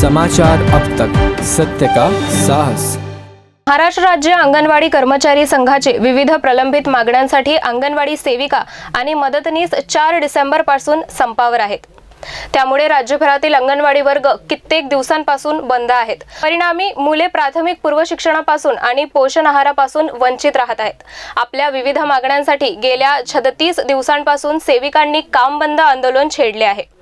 समाचार अब तक, सत्य का साहस। महाराष्ट्र राज्य अंगणवाडी कर्मचारी संघाचे विविध प्रलंबित मागण्यांसाठी अंगणवाडी सेविका आणि मदतनीस 4 डिसेंबर पासून संपावर आहेत। त्यामुळे राज्यभरातील अंगणवाडी वर्ग कित्येक दिवसांपासून बंद आहेत। परिणामी मुले प्राथमिक पूर्व शिक्षणापासून आणि पोषण आहारापासून वंचित राहत आहेत। आपल्या विविध मागण्यांसाठी गेल्या 36 दिवसांपासून सेविकांनी काम बंद आंदोलन छेडले आहे।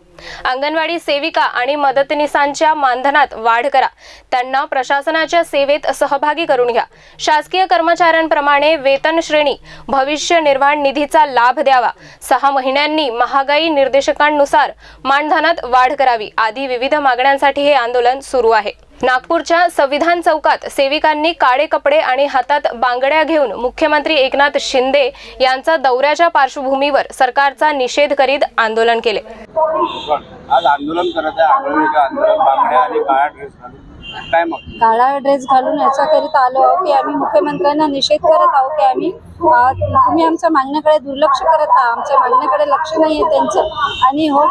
अंगणवाडी सेविका आणि मदतनीसांच्या मानधनात वाढ करा, त्यांना प्रशासनाच्या सेवेत सहभागी करून घ्या, शासकीय कर्मचाऱ्यांप्रमाणे वेतन श्रेणी, भविष्य निर्वाह निधीचा लाभ द्यावा, 6 महिन्यांनी महागाई निर्देशकांनुसार मानधनात वाढ करावी आदी विविध मागण्यांसाठी हे आंदोलन सुरू आहे। नागपूरच्या संविधान चौकात सेविकांनी काळे कपडे आणि हातात बांगड्या घेऊन मुख्यमंत्री एकनाथ शिंदे यांचा दौऱ्याच्या पार्श्वभूमीवर सरकारचा निषेध करीत आंदोलन केले। आज आंदोलन करत आहे। आंदोलन बांगड्या आणि काळा ड्रेस घालून काय मग काळा ड्रेस घालून याच्याकरिता आलो आहोत की आम्ही मुख्यमंत्र्यांना निषेध करत आहोत की आम्ही तुम्ही आमच्या मागण्याकडे दुर्लक्ष करत आहात, आमच्या मागण्याकडे लक्ष नाही आहे त्यांचं आणि हो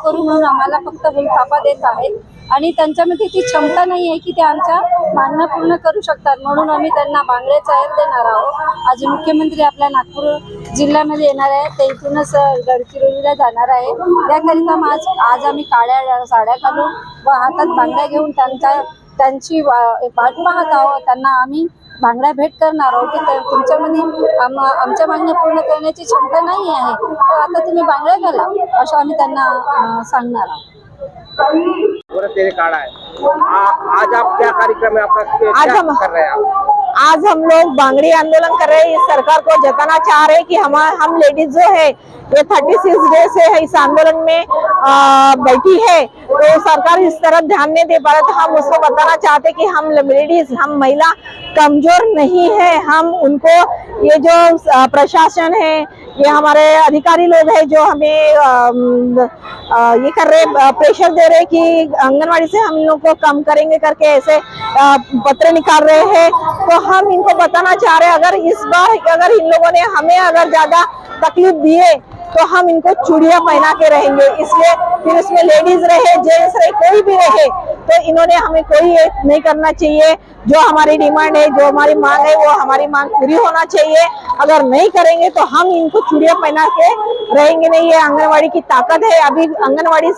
करू म्हणून आम्हाला फक्त भूलथापा देत आहेत आणि त्यांच्यामध्ये ती क्षमता नाही आहे की ते आमच्या मागण्या पूर्ण करू शकतात। म्हणून आम्ही त्यांना बांगडे जाहीर देणार आहोत। आज मुख्यमंत्री आपल्या नागपूर जिल्ह्यामध्ये येणार आहे, ते इथूनच गडचिरोलीला जाणार आहे। त्याकरिता आज आम्ही काळ्या साड्या घालून व हातात बांगड्या घेऊन त्यांची वाट पाहत आहोत। त्यांना आम्ही बांगड्या भेट करणार आहोत की तुमच्यामध्ये आमच्या मागण्या पूर्ण करण्याची क्षमता नाही आहे, तर आता तुम्ही बांगड्या घाला, असं आम्ही त्यांना सांगणार आहोत। तेरे काढ़ा है। आज आप क्या कार्यक्रम है आपका, क्या कर रहे हैं आप? आज हम लोग बांगड़ी आंदोलन कर रहे हैं। इस सरकार को जताना चाह रहे हैं कि हम लेडीज जो है ये 36 डे से इस आंदोलन में बैठी है, तो सरकार इस तरफ ध्यान नहीं दे पा रहा। तो हम उसको बताना चाहते कि हम लेडीज, हम महिला कमजोर नहीं है। हम उनको ये जो प्रशासन है, ये हमारे अधिकारी लोग हैं जो हमें ये कर रहे, प्रेशर दे रहे कि आंगनवाड़ी से हम लोग को कम करेंगे करके ऐसे पत्र निकाल रहे हैं। तो हम इनको बताना चाह रहे हैं अगर इस बार अगर इन लोगों ने हमें अगर ज्यादा तकलीफ दी है तो हम इनको चूड़ियां पहना के रहेंगे। इसलिए फिर उसमें लेडीज रहे, जेंट्स रहे, कोई भी रहे, तो इन्होंने हमें कोई नहीं करना चाहिए। जो हमारी डिमांड है, जो हमारी मांग है, वो हमारी मांग पूरी होना चाहिए। अगर नहीं करेंगे तो हम इनको चूड़ियां पहना के रहेंगे नहीं। ये आंगनवाड़ी की ताकत है। अभी आंगनवाड़ी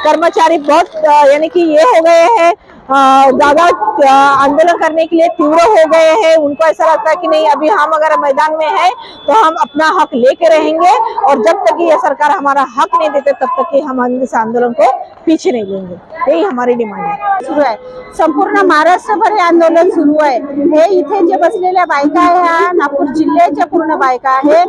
कर्मचारी बहुत यानी कि ये हो गए हैं, ज्यादा आंदोलन करने के लिए तीव्र हो गए हैं। उनको ऐसा लगता है कि नहीं, अभी हम अगर मैदान में है तो हम अपना हक लेके रहेंगे और जब तक ये सरकार हमारा हक नहीं देते तब तक हम इस आंदोलन को पीछे नहीं लेंगे। यही हमारी डिमांड है। सुरू आहे, संपूर्ण महाराष्ट्रभर हे आंदोलन सुरू आहे। हे इथे जे बसलेल्या बायका आहे, ह्या नागपूर जिल्ह्याच्या पूर्ण बायका आहे।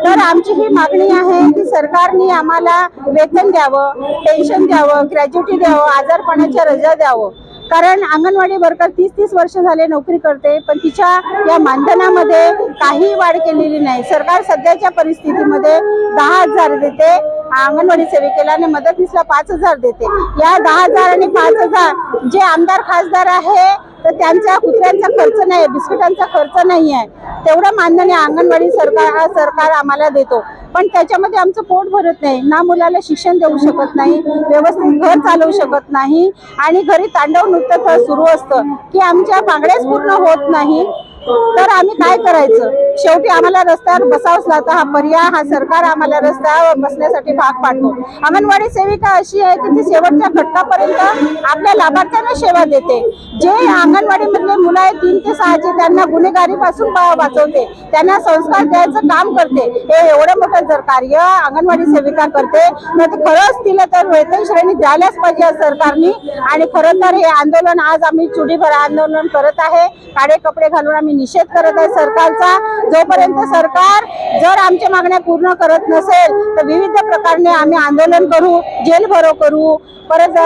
तर आमची ही मागणी आहे की सरकारने आम्हाला वेतन द्यावं, पेन्शन द्यावं, ग्रॅज्युटी द्यावं, आजारपणाच्या रजा द्यावं। कारण अंगणवाडी वर्कर 30-30 वर्ष झाले नोकरी करते, पण तिच्या या मानधनामध्ये काही वाढ केलेली नाही। सरकार सध्याच्या परिस्थितीमध्ये 10,000 देते अंगणवाडी सेविकेला आणि मदतनीसला 5,000 देते। या 10,000 आणि 5,000 जे आमदार खासदार आहे तर त्यांच्या कुत्र्यांचा खर्च नाही, बिस्किटांचा खर्च नाही आहे, तेवढं मानधन अंगणवाडी सरकार आम्हाला देतो। पण त्याच्यामध्ये आमचं पोट भरत नाही, ना मुलाला शिक्षण देऊ शकत नाही, व्यवस्थित घर चालवू शकत नाही आणि घरी तांडव नृत्य सुरू असतं की आमच्या मागण्याच पूर्ण होत नाही। तर आम्ही काय करायचं? शेवटी आम्हाला रस्त्यावर बसावंच लागतं। हा पर्याय, हा सरकार आम्हाला रस्त्यावर बसण्यासाठी भाग पाडतो। अंगणवाडी सेविका अशी आहे की ती शेवटच्या घटकापर्यंत आपल्या लाभार्थ्यांना सेवा देते। जे अंगणवाडी मधले मुलं आहेत 3 ते 6 त्यांना गुन्हेगारीपासून वाचवते, त्यांना संस्कार द्यायचं काम करते। हे एवढं मोठं जर कार्य अंगणवाडी सेविका करते तर खरंच तिला तर वेतन श्रेणी द्यायलाच पाहिजे सरकारने। आणि खरं तर हे आंदोलन आज आम्ही चुडीभर आंदोलन करत आहे, काळे कपडे घालून आम्ही निषेध करत आहे सरकारचा। जोपर्यंत सरकार जर आमच्या मागण्या पूर्ण करत नसेल तर विविध प्रकारने आम्ही आंदोलन करू, जेल भरो करू, परत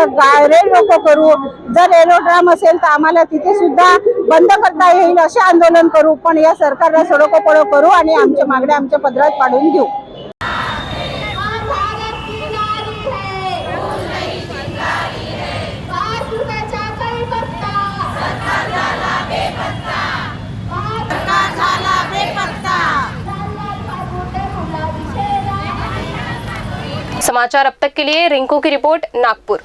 रेल रोको करू। जर एरोड्राम असेल तर आम्हाला तिथे सुद्धा बंद करता येईल असे आंदोलन करू। पण या सरकारला सडोकोपडो करू आणि आमच्या मागण्या आमच्या पदरात पाडून घेऊ। समाचार अब तक के लिए रिंकू की रिपोर्ट, नागपुर।